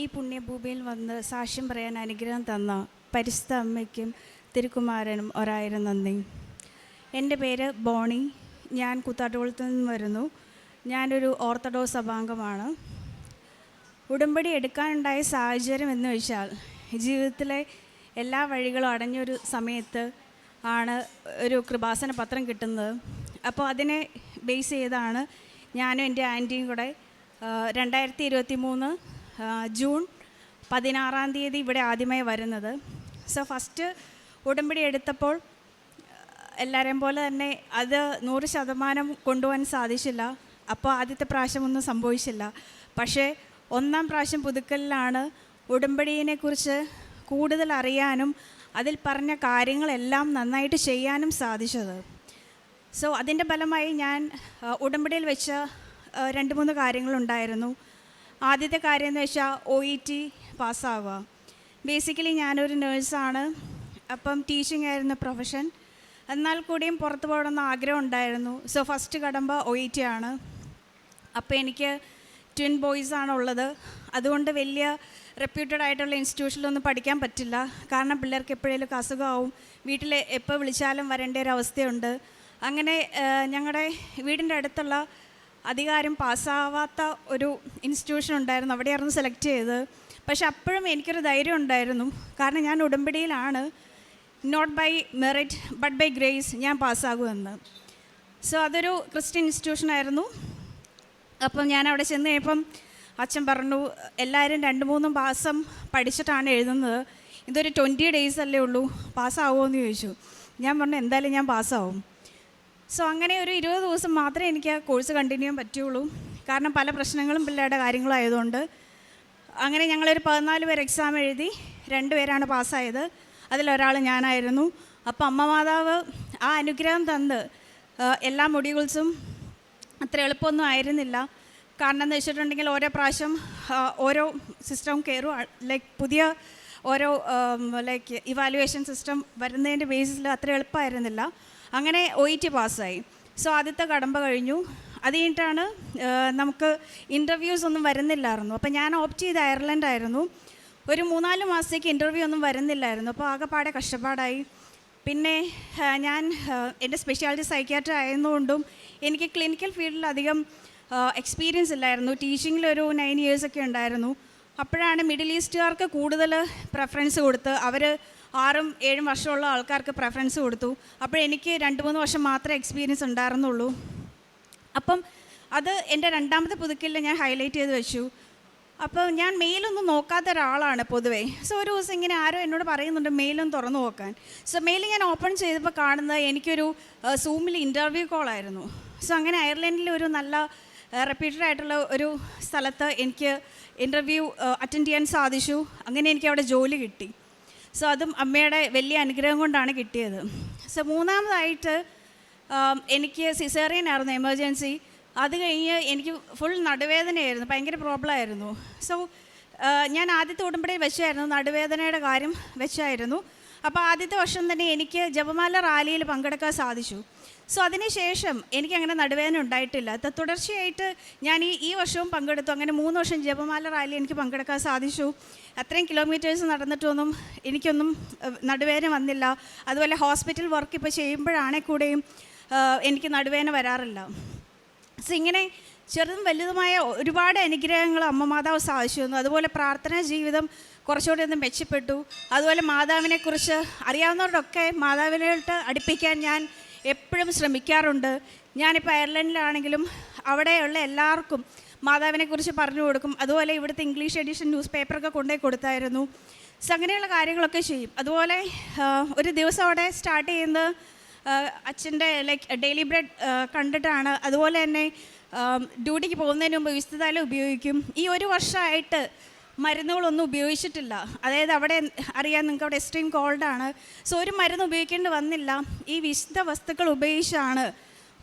ഈ പുണ്യഭൂമിയിൽ വന്ന് സാക്ഷ്യം പറയാൻ അനുഗ്രഹം തന്ന പരിശുദ്ധ അമ്മയ്ക്കും തിരുക്കുമാരനും ഒരായിരം നന്ദി. എൻ്റെ പേര് ബോണി. ഞാൻ കുത്താട്ടുകുളത്ത് നിന്ന് വരുന്നു. ഞാനൊരു ഓർത്തഡോക്സ് സഭാംഗമാണ്. ഉടമ്പടി എടുക്കാനുണ്ടായ സാഹചര്യം എന്ന് വെച്ചാൽ, ജീവിതത്തിലെ എല്ലാ വഴികളും അടഞ്ഞൊരു സമയത്ത് ആണ് ഒരു കൃപാസന പത്രം കിട്ടുന്നത്. അപ്പോൾ അതിനെ ബേസ് ചെയ്താണ് ഞാനും എൻ്റെ ആൻറ്റിയും കൂടെ 2023 ജൂൺ 16 ഇവിടെ ആദ്യമായി വരുന്നത്. സോ ഫസ്റ്റ് ഉടമ്പടി എടുത്തപ്പോൾ എല്ലാവരെയും പോലെ തന്നെ അത് 100% കൊണ്ടുപോകാൻ സാധിച്ചില്ല. അപ്പോൾ ആദ്യത്തെ പ്രാവശ്യമൊന്നും സംഭവിച്ചില്ല. പക്ഷേ 1ാം പ്രാവശ്യം പുതുക്കലിലാണ് ഉടമ്പടിയെക്കുറിച്ച് കൂടുതൽ അറിയാനും അതിൽ പറഞ്ഞ കാര്യങ്ങളെല്ലാം നന്നായിട്ട് ചെയ്യാനും സാധിച്ചത്. സോ അതിൻ്റെ ഫലമായി ഞാൻ ഉടമ്പടിയിൽ വെച്ച 2-3 കാര്യങ്ങളുണ്ടായിരുന്നു. ആദ്യത്തെ കാര്യം എന്ന് വെച്ചാൽ OET പാസ്സാവുക. ബേസിക്കലി ഞാനൊരു നേഴ്സാണ്. അപ്പം ടീച്ചിങ് ആയിരുന്നു പ്രൊഫഷൻ. എന്നാൽ കൂടിയും പുറത്ത് പോകണമെന്ന് ആഗ്രഹം ഉണ്ടായിരുന്നു. സോ ഫസ്റ്റ് കടമ്പ OET ആണ്. അപ്പോൾ എനിക്ക് ട്വിൻ ബോയ്സാണ് ഉള്ളത്. അതുകൊണ്ട് വലിയ റെപ്യൂട്ടഡ് ആയിട്ടുള്ള ഇൻസ്റ്റിറ്റ്യൂഷനിലൊന്നും പഠിക്കാൻ പറ്റില്ല. കാരണം പിള്ളേർക്ക് എപ്പോഴേലും അസുഖമാവും, വീട്ടിൽ എപ്പോൾ വിളിച്ചാലും വരേണ്ട ഒരു അവസ്ഥയുണ്ട്. അങ്ങനെ ഞങ്ങളുടെ വീടിൻ്റെ അടുത്തുള്ള അധികാരം പാസ്സാവാത്ത ഒരു ഇൻസ്റ്റിറ്റ്യൂഷൻ ഉണ്ടായിരുന്നു. അവിടെയായിരുന്നു സെലക്ട് ചെയ്തത്. പക്ഷെ അപ്പോഴും എനിക്കൊരു ധൈര്യം ഉണ്ടായിരുന്നു. കാരണം ഞാൻ ഉടമ്പടിയിലാണ്. Not by merit but by grace ഞാൻ പാസ്സാകുമെന്ന്. സോ അതൊരു ക്രിസ്ത്യൻ ഇൻസ്റ്റിറ്റ്യൂഷനായിരുന്നു. അപ്പം ഞാൻ അവിടെ ചെന്ന് കഴിയുമ്പം അച്ഛൻ പറഞ്ഞു, എല്ലാവരും 2-3 മാസം പഠിച്ചിട്ടാണ് എഴുതുന്നത്, ഇതൊരു 20 days അല്ലേ ഉള്ളൂ, പാസ്സാവുമോ എന്ന് ചോദിച്ചു. ഞാൻ പറഞ്ഞു എന്തായാലും ഞാൻ പാസ്സാവും. സോ അങ്ങനെ ഒരു 20 ദിവസം മാത്രമേ എനിക്ക് ആ കോഴ്സ് കണ്ടിന്യൂ ചെയ്യാൻ പറ്റുള്ളൂ. കാരണം പല പ്രശ്നങ്ങളും പിള്ളേരുടെ കാര്യങ്ങളും ആയതുകൊണ്ട്. അങ്ങനെ ഞങ്ങളൊരു 14 പേർ എക്സാം എഴുതി, 2 പേരാണ് പാസ്സായത്. അതിലൊരാൾ ഞാനായിരുന്നു. അപ്പോൾ അമ്മ മാതാവ് ആ അനുഗ്രഹം തന്ന് എല്ലാ മൊഡ്യൂൾസും അത്ര എളുപ്പമൊന്നും ആയിരുന്നില്ല. കാരണം എന്ന് വെച്ചിട്ടുണ്ടെങ്കിൽ ഓരോ പ്രാവശ്യം ഓരോ സിസ്റ്റം കയറും. ലൈക്ക് പുതിയ ഓരോ ലൈക്ക് ഇവാലുവേഷൻ സിസ്റ്റം വരുന്നതിൻ്റെ ബേസിൽ അത്ര എളുപ്പമായിരുന്നില്ല. അങ്ങനെ OET പാസ്സായി. സോ ആദ്യത്തെ കടമ്പ കഴിഞ്ഞു. അത് കഴിഞ്ഞിട്ടാണ് നമുക്ക് ഇൻ്റർവ്യൂസ് ഒന്നും വരുന്നില്ലായിരുന്നു. അപ്പോൾ ഞാൻ ഓപ്റ്റ് ചെയ്ത് അയർലൻഡായിരുന്നു. ഒരു 3-4 മാസത്തേക്ക് ഇൻ്റർവ്യൂ ഒന്നും വരുന്നില്ലായിരുന്നു. അപ്പോൾ ആകെപ്പാടെ കഷ്ടപ്പാടായി. പിന്നെ ഞാൻ എൻ്റെ സ്പെഷ്യാലിറ്റി സൈക്യാട്രി ആയതുകൊണ്ടും എനിക്ക് ക്ലിനിക്കൽ ഫീൽഡിൽ അധികം എക്സ്പീരിയൻസ് ഇല്ലായിരുന്നു. ടീച്ചിങ്ങിലൊരു 9 years ഒക്കെ ഉണ്ടായിരുന്നു. അപ്പോഴാണ് മിഡിൽ ഈസ്റ്റുകാർക്ക് കൂടുതൽ പ്രെഫറൻസ് കൊടുത്ത്, അവർ 6-7 വർഷമുള്ള ആൾക്കാർക്ക് പ്രെഫറൻസ് കൊടുത്തു. അപ്പോഴെനിക്ക് 2-3 വർഷം മാത്രമേ എക്സ്പീരിയൻസ് ഉണ്ടായിരുന്നുള്ളൂ. അപ്പം അത് എൻ്റെ 2ാമത്തെ പുതുക്കലിൽ ഞാൻ ഹൈലൈറ്റ് ചെയ്ത് വെച്ചു. അപ്പോൾ ഞാൻ മെയിലൊന്നും നോക്കാത്ത ഒരാളാണ് പൊതുവേ. സോ ഒരു ദിവസം ഇങ്ങനെ ആരോ എന്നോട് പറയുന്നുണ്ട് മെയിലൊന്ന് തുറന്നു നോക്കാൻ. സോ മെയിൽ ഞാൻ ഓപ്പൺ ചെയ്തപ്പോൾ കാണുന്നത് എനിക്കൊരു സൂമിൽ ഇൻ്റർവ്യൂ കോളായിരുന്നു. സോ അങ്ങനെ അയർലൻഡിൽ ഒരു നല്ല റെപ്യൂട്ടഡ് ആയിട്ടുള്ള ഒരു സ്ഥലത്ത് എനിക്ക് ഇൻ്റർവ്യൂ അറ്റൻഡ് ചെയ്യാൻ സാധിച്ചു. അങ്ങനെ എനിക്ക് അവിടെ ജോലി കിട്ടി. സോ അതും അമ്മയുടെ വലിയ അനുഗ്രഹം കൊണ്ടാണ് കിട്ടിയത്. സോ 3ാമതായിട്ട് എനിക്ക് സിസേറിയൻ ആയിരുന്നു എമർജൻസി. അത് കഴിഞ്ഞ് എനിക്ക് ഫുൾ നടുവേദനയായിരുന്നു, ഭയങ്കര പ്രോബ്ലം ആയിരുന്നു. സോ ഞാൻ ആദ്യത്തെ ഉടമ്പടിയിൽ വെച്ചായിരുന്നു, നടുവേദനയുടെ കാര്യം വെച്ചായിരുന്നു. അപ്പോൾ ആദ്യത്തെ വർഷം തന്നെ എനിക്ക് ജപമാല റാലിയിൽ പങ്കെടുക്കാൻ സാധിച്ചു. സോ അതിനുശേഷം എനിക്കങ്ങനെ നടുവേദന ഉണ്ടായിട്ടില്ല. തുടർച്ചയായിട്ട് ഞാൻ ഈ വർഷവും പങ്കെടുത്തു. അങ്ങനെ 3 വർഷം ജപമാല റാലി എനിക്ക് പങ്കെടുക്കാൻ സാധിച്ചു. അത്രയും കിലോമീറ്റേഴ്സ് നടന്നിട്ടൊന്നും എനിക്കൊന്നും നടുവേദന വന്നില്ല. അതുപോലെ ഹോസ്പിറ്റൽ വർക്ക് ഇപ്പോൾ ചെയ്യുമ്പോഴാണെങ്കിൽ കൂടെയും എനിക്ക് നടുവേദന വരാറില്ല. സോ ഇങ്ങനെ ചെറുതും വലുതുമായ ഒരുപാട് അനുഗ്രഹങ്ങൾ അമ്മ മാതാവ് സാധിച്ചു തന്നു. അതുപോലെ പ്രാർത്ഥനാ ജീവിതം കുറച്ചുകൂടി ഒന്ന് മെച്ചപ്പെട്ടു. അതുപോലെ മാതാവിനെക്കുറിച്ച് അറിയാവുന്നവരോടൊക്കെ മാതാവിനോട്ട് അടുപ്പിക്കാൻ ഞാൻ എപ്പോഴും ശ്രമിക്കാറുണ്ട്. ഞാനിപ്പോൾ അയർലൻഡിലാണെങ്കിലും അവിടെയുള്ള എല്ലാവർക്കും മാതാവിനെക്കുറിച്ച് പറഞ്ഞു കൊടുക്കും. അതുപോലെ ഇവിടുത്തെ ഇംഗ്ലീഷ് എഡിഷൻ ന്യൂസ് പേപ്പറൊക്കെ കൊണ്ടുപോയി കൊടുത്തായിരുന്നു. സോ അങ്ങനെയുള്ള കാര്യങ്ങളൊക്കെ ചെയ്യും. അതുപോലെ ഒരു ദിവസം അവിടെ സ്റ്റാർട്ട് ചെയ്യുന്നത് അച്ഛൻ്റെ ലൈക്ക് ഡെയിലി ബ്രെഡ് കണ്ടിട്ടാണ്. അതുപോലെ തന്നെ ഡ്യൂട്ടിക്ക് പോകുന്നതിന് മുമ്പ് വിശുദ്ധതൈലം ഉപയോഗിക്കും. ഈ 1 വർഷമായിട്ട് മരുന്നുകളൊന്നും ഉപയോഗിച്ചിട്ടില്ല. അതായത് അവിടെ അറിയാം നിങ്ങൾക്ക് അവിടെ എക്സ്ട്രീം കോൾഡാണ്. സോ ഒരു മരുന്ന് ഉപയോഗിക്കേണ്ടി വന്നില്ല. ഈ വിശുദ്ധ വസ്തുക്കൾ ഉപയോഗിച്ചാണ്.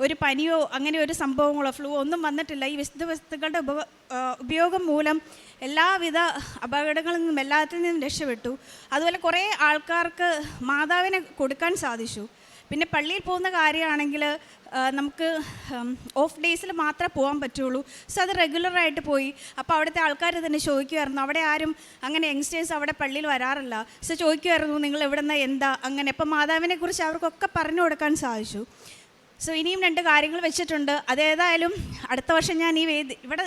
ഒരു പനിയോ അങ്ങനെ ഒരു സംഭവങ്ങളോ ഫ്ലൂ ഒന്നും വന്നിട്ടില്ല. ഈ വിശുദ്ധ വസ്തുക്കളുടെ ഉപയോഗം മൂലം എല്ലാവിധ അപകടങ്ങളിൽ നിന്നും എല്ലാത്തിൽ നിന്നും രക്ഷപ്പെട്ടു. അതുപോലെ കുറേ ആൾക്കാർക്ക് മാതാവിനെ കൊടുക്കാൻ സാധിച്ചു. പിന്നെ പള്ളിയിൽ പോകുന്ന കാര്യമാണെങ്കിൽ നമുക്ക് ഓഫ് ഡേയ്സിൽ മാത്രമേ പോകാൻ പറ്റുള്ളൂ. സോ അത് റെഗുലറായിട്ട് പോയി. അപ്പോൾ അവിടുത്തെ ആൾക്കാർ തന്നെ ചോദിക്കുമായിരുന്നു, അവിടെ ആരും അങ്ങനെ യങ്സ്റ്റേഴ്സ് അവിടെ പള്ളിയിൽ വരാറില്ല. സോ ചോദിക്കുമായിരുന്നു, നിങ്ങൾ എവിടെ നിന്ന് എന്താ അങ്ങനെ. അപ്പോൾ മാതാവിനെക്കുറിച്ച് അവർക്കൊക്കെ പറഞ്ഞു കൊടുക്കാൻ സാധിച്ചു. സോ ഇനിയും 2 കാര്യങ്ങൾ വെച്ചിട്ടുണ്ട്. അതേതായാലും അടുത്ത വർഷം ഞാൻ ഇവിടെ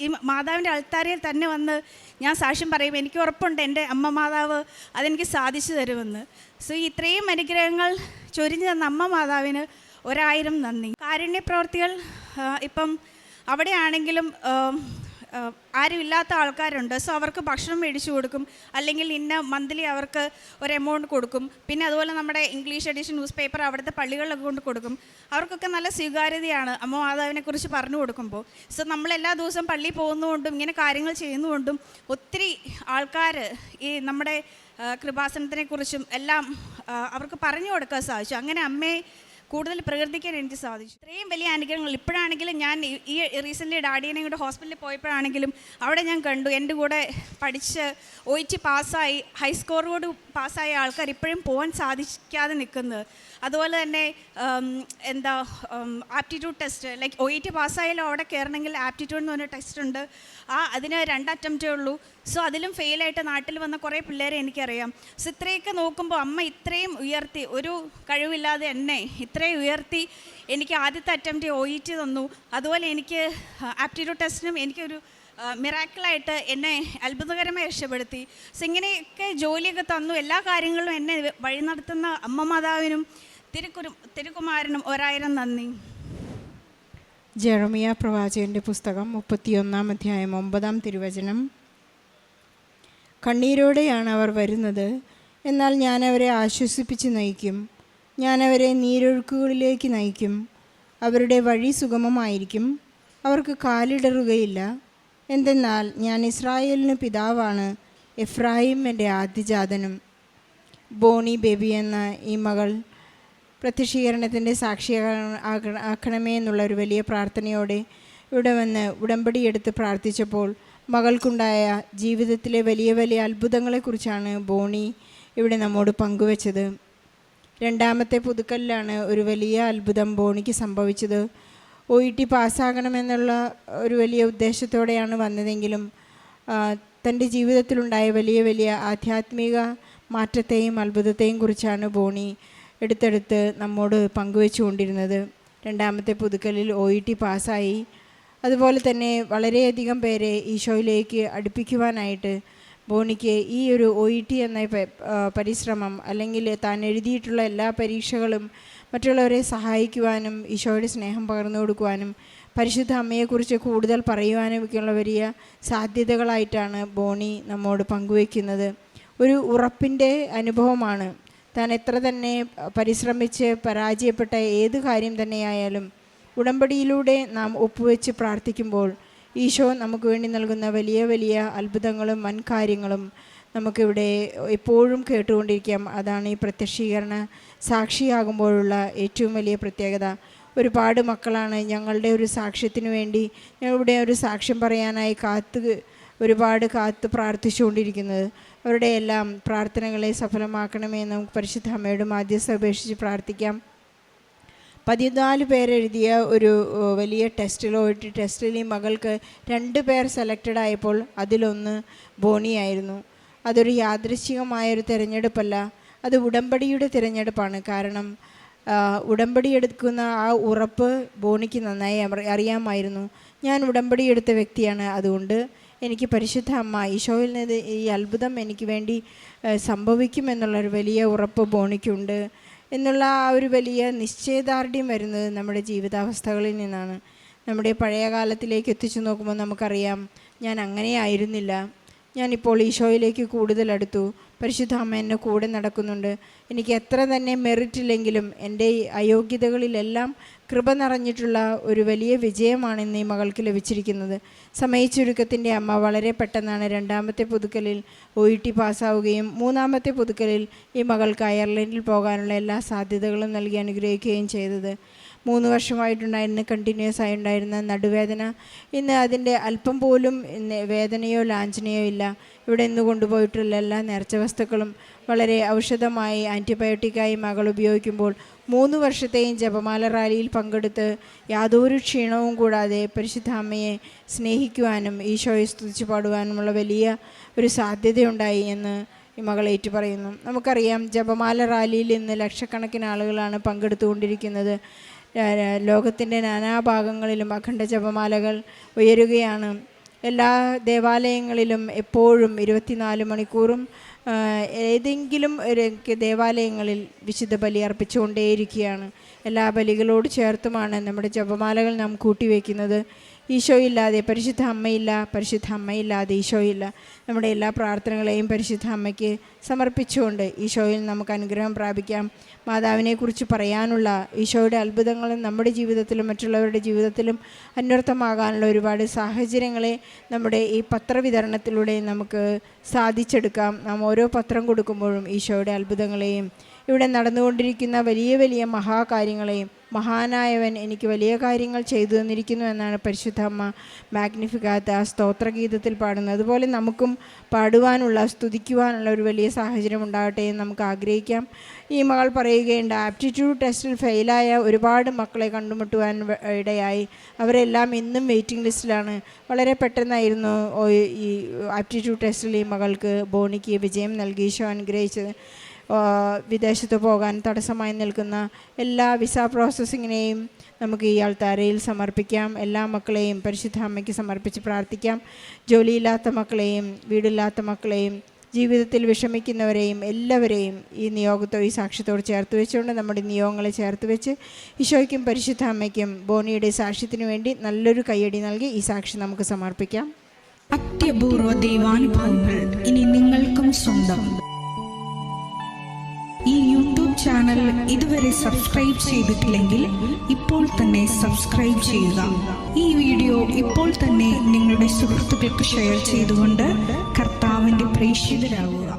ഈ മാതാവിൻ്റെ അൾത്താരയിൽ തന്നെ വന്ന് ഞാൻ സാക്ഷ്യം പറയും. എനിക്ക് ഉറപ്പുണ്ട് എൻ്റെ അമ്മ മാതാവ് അതെനിക്ക് സാധിച്ചു തരുമെന്ന്. സോ ഇത്രയും അനുഗ്രഹങ്ങൾ ചൊരിഞ്ഞു തന്ന അമ്മ മാതാവിന് 1000 നന്ദി. കാരുണ്യ പ്രവർത്തികൾ ഇപ്പം അവിടെയാണെങ്കിലും ആരും ഇല്ലാത്ത ആൾക്കാരുണ്ട്. സോ അവർക്ക് ഭക്ഷണം മേടിച്ചു കൊടുക്കും, അല്ലെങ്കിൽ ഇന്ന മന്ത്ലി അവർക്ക് ഒരു എമൗണ്ട് കൊടുക്കും. പിന്നെ അതുപോലെ നമ്മുടെ ഇംഗ്ലീഷ് എഡിഷൻ ന്യൂസ് പേപ്പർ അവിടുത്തെ പള്ളികളിലൊക്കെ കൊണ്ട് കൊടുക്കും. അവർക്കൊക്കെ നല്ല സ്വീകാര്യതയാണ് അമ്മ മാതാവിനെക്കുറിച്ച് പറഞ്ഞു കൊടുക്കുമ്പോൾ. സോ നമ്മളെല്ലാ ദിവസവും പള്ളിയിൽ പോകുന്നതുകൊണ്ടും ഇങ്ങനെ കാര്യങ്ങൾ ചെയ്യുന്നതുകൊണ്ടും ഒത്തിരി ആൾക്കാർ ഈ നമ്മുടെ കൃപാസനത്തിനെക്കുറിച്ചും എല്ലാം അവർക്ക് പറഞ്ഞു കൊടുക്കാൻ സാധിച്ചു. അങ്ങനെ അമ്മയെ കൂടുതൽ പ്രകൃതിക്കാൻ എനിക്ക് സാധിച്ചു. ഇത്രയും വലിയ അനുഗ്രഹങ്ങൾ ഇപ്പോഴാണെങ്കിലും ഞാൻ ഈ റീസെൻ്റ്ലി ഡാഡിയനെ കൂടെ ഹോസ്പിറ്റലിൽ പോയപ്പോഴാണെങ്കിലും അവിടെ ഞാൻ കണ്ടു എൻ്റെ കൂടെ പഠിച്ച് OET പാസ്സായി ഹൈസ്കോറോട് പാസ്സായ ആൾക്കാർ ഇപ്പോഴും പോകാൻ സാധിക്കാതെ നിൽക്കുന്നത്. അതുപോലെ തന്നെ ആപ്റ്റിറ്റ്യൂഡ് ടെസ്റ്റ് ലൈക്ക് OET പാസ്സായാലും അവിടെ കയറണമെങ്കിൽ ആപ്റ്റിറ്റ്യൂഡ് എന്ന് പറഞ്ഞ ടെസ്റ്റ് ഉണ്ട്. അതിന് 2 അറ്റംപ്റ്റേ ഉള്ളൂ. സോ അതിലും ഫെയിലായിട്ട് നാട്ടിൽ വന്ന കുറേ പിള്ളേരെ എനിക്കറിയാം. സോ ഇത്രയൊക്കെ നോക്കുമ്പോൾ അമ്മ ഇത്രയും ഉയർത്തി, ഒരു കഴിവില്ലാതെ എന്നെ ഇത്രയും ഉയർത്തി എനിക്ക് ആദ്യത്തെ അറ്റംപ്റ്റ് OET തന്നു. അതുപോലെ എനിക്ക് ആപ്റ്റിറ്റ്യൂഡ് ടെസ്റ്റിനും എനിക്കൊരു മിറാക്കിളായിട്ട് എന്നെ അത്ഭുതകരമായി രക്ഷപ്പെടുത്തി. സോ ഇങ്ങനെയൊക്കെ ജോലിയൊക്കെ തന്നു. എല്ലാ കാര്യങ്ങളിലും എന്നെ വഴി നടത്തുന്ന അമ്മ മാതാവിനും തിരുക്കുമാരനും 1000 നന്ദി. ജെറമിയ പ്രവാചകൻ്റെ പുസ്തകം 31-ാം അധ്യായം 9-ാം തിരുവചനം. കണ്ണീരോടെയാണ് അവർ വരുന്നത്, എന്നാൽ ഞാൻ അവരെ ആശ്വസിപ്പിച്ച് നയിക്കും. ഞാൻ അവരെ നീരൊഴുക്കുകളിലേക്ക് നയിക്കും. അവരുടെ വഴി സുഗമമായിരിക്കും, അവർക്ക് കാലിടറുകയില്ല. എന്തെന്നാൽ ഞാൻ ഇസ്രായേലിന് പിതാവാണ്, എഫ്രായിം എൻ്റെ ആദ്യജാതനും. ബോണി ബേബി എന്ന ഈ മകൾ പ്രത്യക്ഷീകരണത്തിൻ്റെ ആക്കണമേ എന്നുള്ള ഒരു വലിയ പ്രാർത്ഥനയോടെ ഇവിടെ വന്ന് ഉടമ്പടിയെടുത്ത് പ്രാർത്ഥിച്ചപ്പോൾ മകൾക്കുണ്ടായ ജീവിതത്തിലെ വലിയ വലിയ അത്ഭുതങ്ങളെക്കുറിച്ചാണ് ബോണി ഇവിടെ നമ്മോട് പങ്കുവച്ചത്. 2ാമത്തെ പുതുക്കലിലാണ് ഒരു വലിയ അത്ഭുതം ബോണിക്ക് സംഭവിച്ചത്. OET പാസ്സാകണമെന്നുള്ള ഒരു വലിയ ഉദ്ദേശത്തോടെയാണ് വന്നതെങ്കിലും തൻ്റെ ജീവിതത്തിലുണ്ടായ വലിയ വലിയ ആധ്യാത്മിക മാറ്റത്തെയും അത്ഭുതത്തെയും കുറിച്ചാണ് ബോണി എടുത്തെടുത്ത് നമ്മോട് പങ്കുവെച്ചു കൊണ്ടിരുന്നത്. 2ാമത്തെ പുതുക്കലിൽ OET പാസ്സായി. അതുപോലെ തന്നെ വളരെയധികം പേരെ ഈശോയിലേക്ക് അടുപ്പിക്കുവാനായിട്ട് ബോണിക്ക് ഈ ഒരു OET എന്ന പരിശ്രമം, അല്ലെങ്കിൽ താൻ എഴുതിയിട്ടുള്ള എല്ലാ പരീക്ഷകളും മറ്റുള്ളവരെ സഹായിക്കുവാനും ഈശോയുടെ സ്നേഹം പകർന്നു കൊടുക്കുവാനും പരിശുദ്ധ അമ്മയെക്കുറിച്ച് കൂടുതൽ പറയുവാനും ഒക്കെയുള്ള വലിയ സാധ്യതകളായിട്ടാണ് ബോണി നമ്മോട് പങ്കുവയ്ക്കുന്നത്. ഒരു ഉറപ്പിൻ്റെ അനുഭവമാണ്. താൻ എത്ര തന്നെ പരിശ്രമിച്ച് പരാജയപ്പെട്ട ഏത് കാര്യം തന്നെയായാലും ഉടമ്പടിയിലൂടെ നാം ഒപ്പുവെച്ച് പ്രാർത്ഥിക്കുമ്പോൾ ഈശോ നമുക്ക് വേണ്ടി നൽകുന്ന വലിയ വലിയ അത്ഭുതങ്ങളും വൻകാര്യങ്ങളും നമുക്കിവിടെ എപ്പോഴും കേട്ടുകൊണ്ടിരിക്കാം. അതാണ് ഈ പ്രത്യക്ഷീകരണ സാക്ഷിയാകുമ്പോഴുള്ള ഏറ്റവും വലിയ പ്രത്യേകത. ഒരുപാട് മക്കളാണ് ഞങ്ങളുടെ ഒരു സാക്ഷ്യത്തിന് വേണ്ടി, ഞങ്ങളുടെ ഒരു സാക്ഷ്യം പറയാനായി ഒരുപാട് കാത്ത് പ്രാർത്ഥിച്ചുകൊണ്ടിരിക്കുന്നത്. അവരുടെ എല്ലാം പ്രാർത്ഥനകളെ സഫലമാക്കണമേ നമുക്ക് പരിശുദ്ധ അമ്മയോട് മാധ്യസ്ഥ അപേക്ഷിച്ച് പ്രാർത്ഥിക്കാം. 14 പേരെഴുതിയ ഒരു വലിയ OET ടെസ്റ്റിൽ ഈ മകൾക്ക് 2 പേർ സെലക്റ്റഡ് ആയപ്പോൾ അതിലൊന്ന് ബോണിയായിരുന്നു. അതൊരു യാദൃശ്ചികമായൊരു തിരഞ്ഞെടുപ്പല്ല, അത് ഉടമ്പടിയുടെ തിരഞ്ഞെടുപ്പാണ്. കാരണം ഉടമ്പടി എടുക്കുന്ന ആ ഉറപ്പ് ബോണിക്ക് നന്നായി അറിയാമായിരുന്നു. ഞാൻ ഉടമ്പടി എടുത്ത വ്യക്തിയാണ്, അതുകൊണ്ട് എനിക്ക് പരിശുദ്ധ അമ്മ ഈശോയിൽ നിന്ന് ഈ അത്ഭുതം എനിക്ക് വേണ്ടി സംഭവിക്കുമെന്നുള്ളൊരു വലിയ ഉറപ്പ് ബോണിക്കുണ്ട് എന്നുള്ള ആ ഒരു വലിയ നിശ്ചയദാർഢ്യം വരുന്നത് നമ്മുടെ ജീവിതാവസ്ഥകളിൽ നിന്നാണ്. നമ്മുടെ പഴയ കാലത്തിലേക്ക് എത്തിച്ചു നോക്കുമ്പോൾ നമുക്കറിയാം, ഞാൻ അങ്ങനെ ആയിരുന്നില്ല. ഞാനിപ്പോൾ ഈശോയിലേക്ക് കൂടുതൽ അടുത്തു. പരിശുദ്ധ അമ്മ എന്നെ കൂടെ നടക്കുന്നുണ്ട്. എനിക്ക് എത്ര തന്നെ മെറിറ്റില്ലെങ്കിലും എൻ്റെ അയോഗ്യതകളിലെല്ലാം കൃപ നിറഞ്ഞിട്ടുള്ള ഒരു വലിയ വിജയമാണ് ഇന്ന് ഈ മകൾക്ക് ലഭിച്ചിരിക്കുന്നത്. സമയച്ചുരുക്കത്തിൻ്റെ അമ്മ വളരെ പെട്ടെന്നാണ് 2ാമത്തെ പുതുക്കലിൽ OET പാസ്സാവുകയും 3ാമത്തെ പുതുക്കലിൽ ഈ മകൾക്ക് അയർലൻഡിൽ പോകാനുള്ള എല്ലാ സാധ്യതകളും നൽകി അനുഗ്രഹിക്കുകയും ചെയ്തത്. 3 വർഷമായിട്ടുണ്ടായിരുന്ന കണ്ടിന്യൂസ് ആയി ഉണ്ടായിരുന്ന നടുവേദന ഇന്ന് അതിൻ്റെ അല്പം പോലും വേദനയോ ലാഞ്ചനയോ ഇല്ല. ഇവിടെ നിന്ന് കൊണ്ടുപോയിട്ടുള്ള എല്ലാ നേർച്ച വസ്തുക്കളും വളരെ ഔഷധമായി ആൻറ്റിബയോട്ടിക്കായി മകൾ ഉപയോഗിക്കുമ്പോൾ 3 വർഷത്തെയും ജപമാല റാലിയിൽ പങ്കെടുത്ത് യാതൊരു ക്ഷീണവും കൂടാതെ പരിശുദ്ധ അമ്മയെ സ്നേഹിക്കുവാനും ഈശോയെ സ്തുതിച്ച് പാടുവാനുമുള്ള വലിയ ഒരു സാധ്യതയുണ്ടായി എന്ന് ഈ മകൾ ഏറ്റു പറയുന്നു. നമുക്കറിയാം, ജപമാല റാലിയിൽ ഇന്ന് ലക്ഷക്കണക്കിന് ആളുകളാണ് പങ്കെടുത്തുകൊണ്ടിരിക്കുന്നത്. ലോകത്തിൻ്റെ നാനാഭാഗങ്ങളിലും അഖണ്ഡ ജപമാലകൾ ഉയരുകയാണ്. എല്ലാ ദേവാലയങ്ങളിലും എപ്പോഴും 24 മണിക്കൂറും ഏതെങ്കിലും ഒരു ദേവാലയങ്ങളിൽ വിശുദ്ധ ബലി അർപ്പിച്ചുകൊണ്ടേയിരിക്കുകയാണ്. എല്ലാ ബലികളോട് ചേർത്തുമാണ് നമ്മുടെ ജപമാലകൾ നാം കൂട്ടിവെക്കുന്നത്. ഈശോയില്ലാതെ പരിശുദ്ധ അമ്മയില്ല, പരിശുദ്ധ അമ്മയില്ലാതെ ഈശോയില്ല. നമ്മുടെ എല്ലാ പ്രാർത്ഥനകളെയും പരിശുദ്ധ അമ്മയ്ക്ക് സമർപ്പിച്ചുകൊണ്ട് ഈശോയിൽ നമുക്ക് അനുഗ്രഹം പ്രാപിക്കാം. മാതാവിനെക്കുറിച്ച് പറയാനുള്ള ഈശോയുടെ അത്ഭുതങ്ങളും നമ്മുടെ ജീവിതത്തിലും മറ്റുള്ളവരുടെ ജീവിതത്തിലും അന്വർത്ഥമാകാനുള്ള ഒരുപാട് സാഹചര്യങ്ങളെ നമ്മുടെ ഈ പത്രവിതരണത്തിലൂടെ നമുക്ക് സാധിച്ചെടുക്കാം. നാം ഓരോ പത്രം കൊടുക്കുമ്പോഴും ഈശോയുടെ അത്ഭുതങ്ങളെയും ഇവിടെ നടന്നുകൊണ്ടിരിക്കുന്ന വലിയ വലിയ മഹാകാര്യങ്ങളെയും, മഹാനായവൻ എനിക്ക് വലിയ കാര്യങ്ങൾ ചെയ്തു തന്നിരിക്കുന്നു എന്നാണ് പരിശുദ്ധ അമ്മ മാഗ്നിഫിക്കാത്ത സ്തോത്രഗീതത്തിൽ പാടുന്നത്. അതുപോലെ നമുക്കും പാടുവാനുള്ള, സ്തുതിക്കുവാനുള്ള ഒരു വലിയ സാഹചര്യം ഉണ്ടാകട്ടെ എന്ന് നമുക്ക് ആഗ്രഹിക്കാം. ഈ മകൾ പറയുകയുണ്ട്, ആപ്റ്റിറ്റ്യൂഡ് ടെസ്റ്റിൽ ഫെയിലായ ഒരുപാട് മക്കളെ കണ്ടുമുട്ടുവാൻ ഇടയായി. അവരെല്ലാം ഇന്നും വെയിറ്റിംഗ് ലിസ്റ്റിലാണ്. വളരെ പെട്ടെന്നായിരുന്നു ഈ ആപ്റ്റിറ്റ്യൂഡ് ടെസ്റ്റിൽ ഈ മകൾക്ക്, ബോണിക്ക് വിജയം നൽകി ഈശോ അനുഗ്രഹിച്ചത്. വിദേശത്ത് പോകാൻ തടസ്സമായി നിൽക്കുന്ന എല്ലാ വിസ പ്രോസസ്സിങ്ങിനെയും നമുക്ക് ഈ ആൾത്താരയിൽ സമർപ്പിക്കാം. എല്ലാ മക്കളെയും പരിശുദ്ധ അമ്മയ്ക്ക് സമർപ്പിച്ച് പ്രാർത്ഥിക്കാം. ജോലിയില്ലാത്ത മക്കളെയും വീടില്ലാത്ത മക്കളെയും ജീവിതത്തിൽ വിഷമിക്കുന്നവരെയും എല്ലാവരെയും ഈ നിയോഗത്തോ ഈ സാക്ഷ്യത്തോട് ചേർത്ത് വെച്ചുകൊണ്ട് നമ്മുടെ നിയോഗങ്ങളെ ചേർത്ത് വെച്ച് ഈശോയ്ക്കും പരിശുദ്ധ അമ്മയ്ക്കും ബോണിയുടെ സാക്ഷ്യത്തിനു വേണ്ടി നല്ലൊരു കയ്യടി നൽകി ഈ സാക്ഷി നമുക്ക് സമർപ്പിക്കാം. അത്യപൂർവ ദൈവാനുഭവങ്ങൾ ഇനി നിങ്ങൾക്കും സ്വന്തം. ഈ യൂട്യൂബ് ചാനൽ ഇതുവരെ സബ്സ്ക്രൈബ് ചെയ്തിട്ടില്ലെങ്കിൽ ഇപ്പോൾ തന്നെ സബ്സ്ക്രൈബ് ചെയ്യുക. ഈ വീഡിയോ ഇപ്പോൾ തന്നെ നിങ്ങളുടെ സുഹൃത്തുക്കൾക്ക് ഷെയർ ചെയ്തുകൊണ്ട് കർത്താവിൻ്റെ പ്രേക്ഷിതരാകുക.